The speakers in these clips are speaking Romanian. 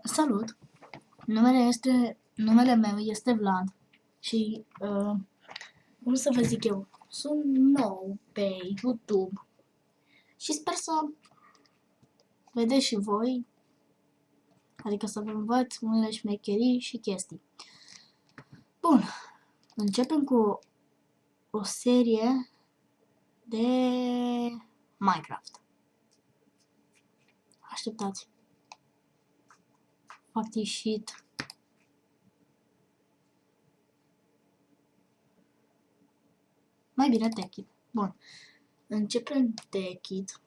Salut! Numele meu este Vlad și, cum să vă zic eu, sunt nou pe YouTube și sper să vedeți și voi, adică să vă învăț unele șmecherii și chestii. Bun, începem cu o serie de Minecraft. Așteptați. Fac shit. Mai bine Techit. Bun. Începem Techit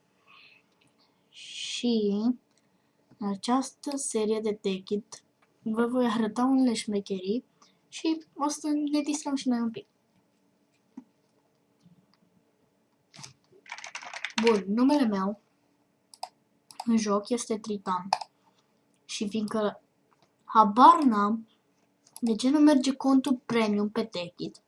și în această serie de Techit vă voi arăta unele șmecherii și o să ne distrăm și noi un pic. Bun, numele meu în joc este Tritan și fiindcă habar n-am de ce nu merge contul premium pe Techit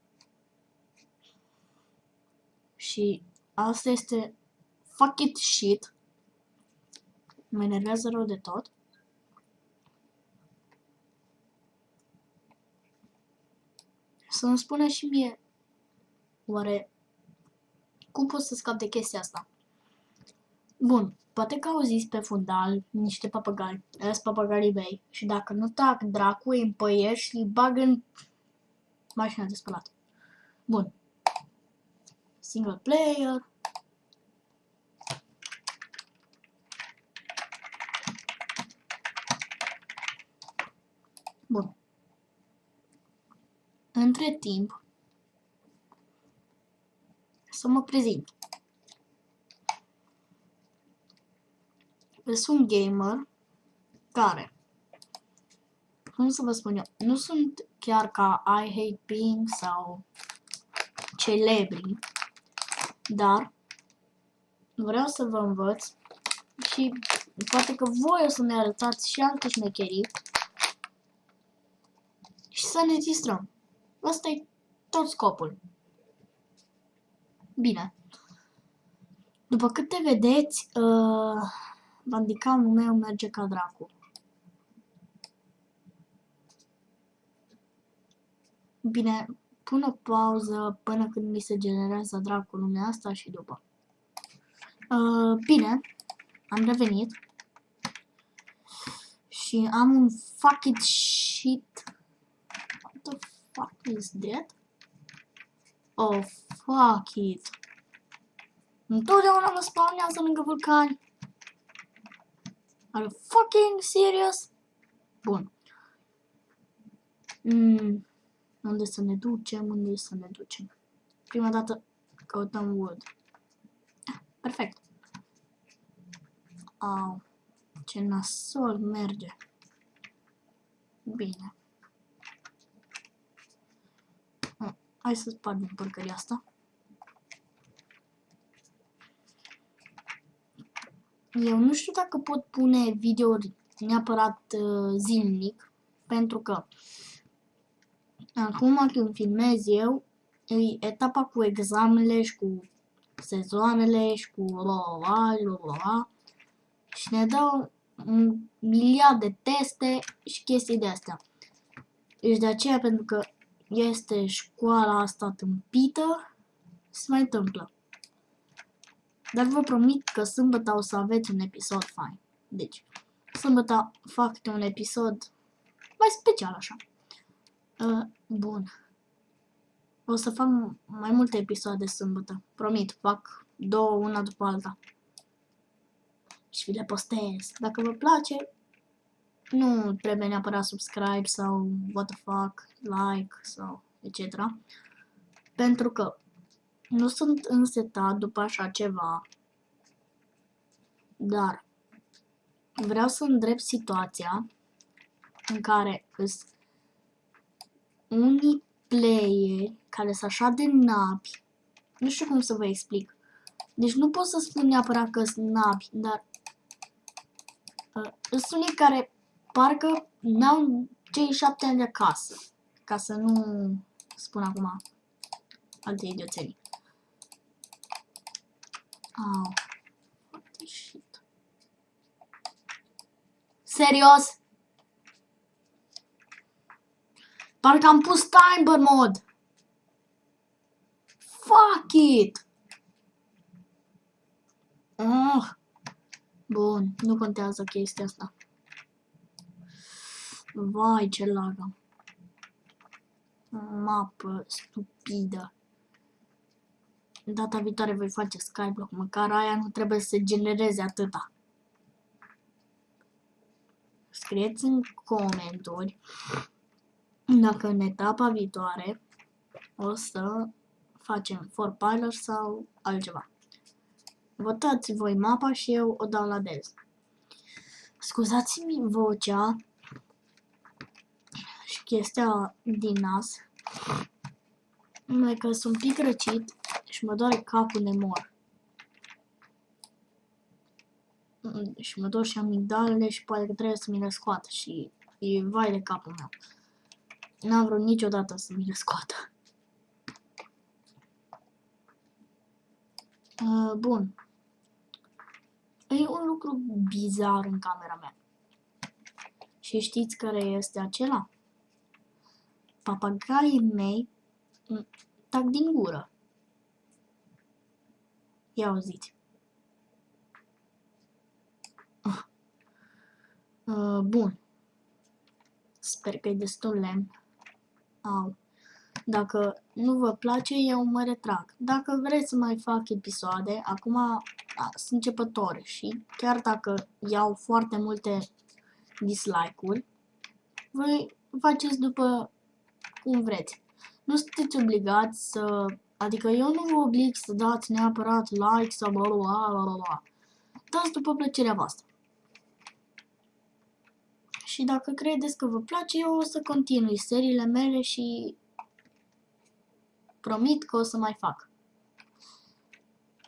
și asta este fuck it shit, mă enervează rău de tot. Să-mi spună și mie, oare cum pot să scap de chestia asta? Bun, poate că auziți pe fundal niște papagali, ăia sunt papagalii mei și dacă nu tac dracu îi împăiesc și îi bag în mașina de spălat. Bun, single player. Bun. Între timp, să mă prezint. Sunt gamer care, cum să vă spun eu, nu sunt chiar ca I Hate Pink sau celebri, dar vreau să vă învăț și poate că voi o să ne arătați și alte șmecherii și să ne distrăm. Ăsta e tot scopul. Bine. După câte vedeți, bandicamul meu merge ca dracu. Bine, pun o pauză până când mi se generează dracu lumea asta și după. Bine, am revenit și am un fuck it shit. What the fuck is that? Oh, fuck it. Întotdeauna mă spawnează lângă vulcani. Are you fucking serious? Bun. Unde să ne ducem? Unde să ne ducem? Prima dată căutăm wood. Perfect. Au, ce nasol merge. Bine. Hai să spargem porcăria asta. Eu nu știu dacă pot pune videouri neapărat zilnic, pentru că acum când filmez eu, e etapa cu examenele și cu sezoanele și cu la și ne dau un miliard de teste și chestii de astea. Deci de aceea, pentru că este școala asta tâmpită, se mai întâmplă. Dar vă promit că sâmbătă o să aveți un episod fain. Deci, sâmbătă fac un episod mai special așa. Bun. O să fac mai multe episoade sâmbătă. Promit, fac două, una după alta. Și vi le postez. Dacă vă place, nu trebuie neapărat subscribe sau what the fuck, like sau etc. Pentru că nu sunt însetat după așa ceva, dar vreau să îndrept situația în care îs unii playeri care sunt așa de nabi, nu știu cum să vă explic. Deci nu pot să spun neapărat că sunt nabi, dar sunt unii care parcă n-au cei 7 ani de acasă, ca să nu spun acum alte idioțenii. Au, what the shit. Serios? Parcă am pus timer mod. Fuck it! Bun, nu contează chestia asta. Vai, ce lagă. Mapă stupidă. Data viitoare voi face Skyblock, măcar aia nu trebuie să genereze atâta. Scrieți în comentarii dacă în etapa viitoare o să facem Forpiler sau altceva. Votați voi mapa și eu o downloadez. Scuzați-mi vocea și chestia din nas, numai că sunt un pic răcit și mă doare capul de mor. Și mă dor și amigdalele și poate că trebuie să mi le scoată și e vai de capul meu. N-am vrut niciodată să mi le scoată. Bun. E un lucru bizar în camera mea. Și știți care este acela? Papagaii mei tac din gură. Ia auziți. Bun. Sper că e destul lemn. Au. Dacă nu vă place, eu mă retrag. Dacă vreți să mai fac episoade, acum sunt începător și chiar dacă iau foarte multe dislike-uri, voi faceți după cum vreți. Nu sunteți obligați să... Adică eu nu vă oblig să dați neapărat like sau bla bla bla bla. Dați după plăcerea voastră. Și dacă credeți că vă place, eu o să continui seriile mele și promit că o să mai fac.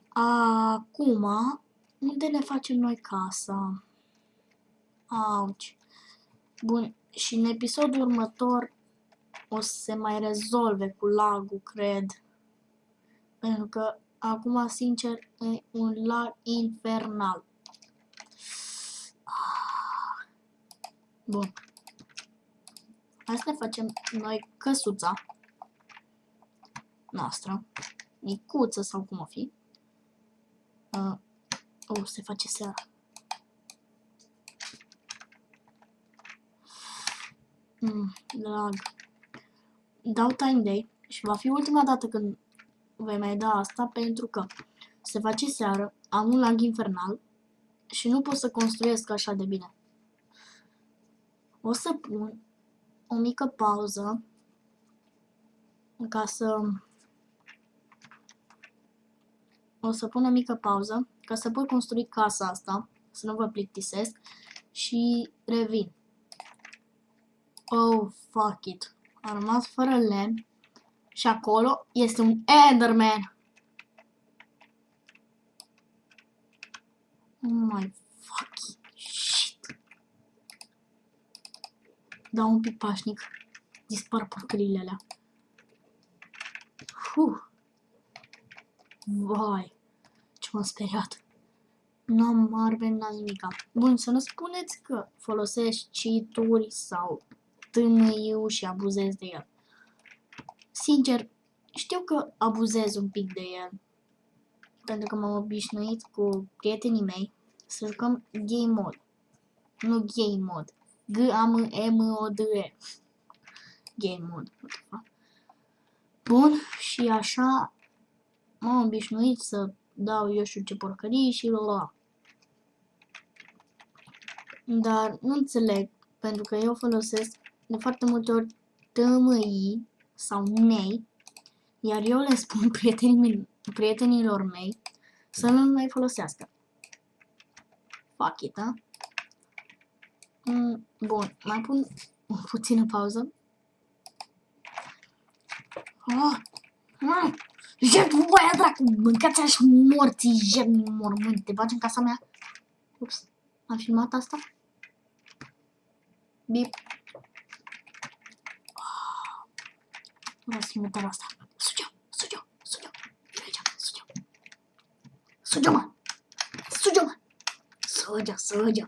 Acum, unde ne facem noi casa? Auci. Bun, și în episodul următor o să se mai rezolve cu lagul, cred. Pentru că acum, sincer, e un lag infernal. Bun. Hai să ne facem noi căsuța noastră. Micuță sau cum o fi. Se face seara. Lag. Dau time day și va fi ultima dată când voi mai da asta pentru că se face seară, am un lag infernal și nu pot să construiesc așa de bine. O să pun o mică pauză ca să... O să pun o mică pauză ca să pot construi casa asta, să nu vă plictisesc și revin. Oh, fuck it. Am rămas fără lemn și acolo este un Enderman. Oh my fucking shit. Dau un pic pașnic. Dispar porcările alea. Vai, ce m-am speriat. N-am arme, n-am nimica. Bun, să nu spuneți că folosești cheat-uri sau tâmâiu și abuzezi de el. Sincer, știu că abuzez un pic de el. Pentru că m-am obișnuit cu prietenii mei să jucăm game mode. Nu game mode. G-A-M-E-M-O-D-E. Game mode. Bun, și așa m-am obișnuit să dau eu știu ce porcării și la. Dar nu înțeleg, pentru că eu folosesc de foarte multe ori tămâii sau nei, iar eu le spun prietenilor mei să nu mai folosească. Fuck it, da? Bun, mai pun o puțină pauză. Jep, băia dracu, mâncați așa morții, jep, mormânt, te bagi în casa mea? Ups, am filmat asta? Bip. Vreau să mutăm asta. Suge-o, suge-o, suge-o. Aici, suge-o. Suge-o, mă. Suge-o, mă. Suge-o, suge-o.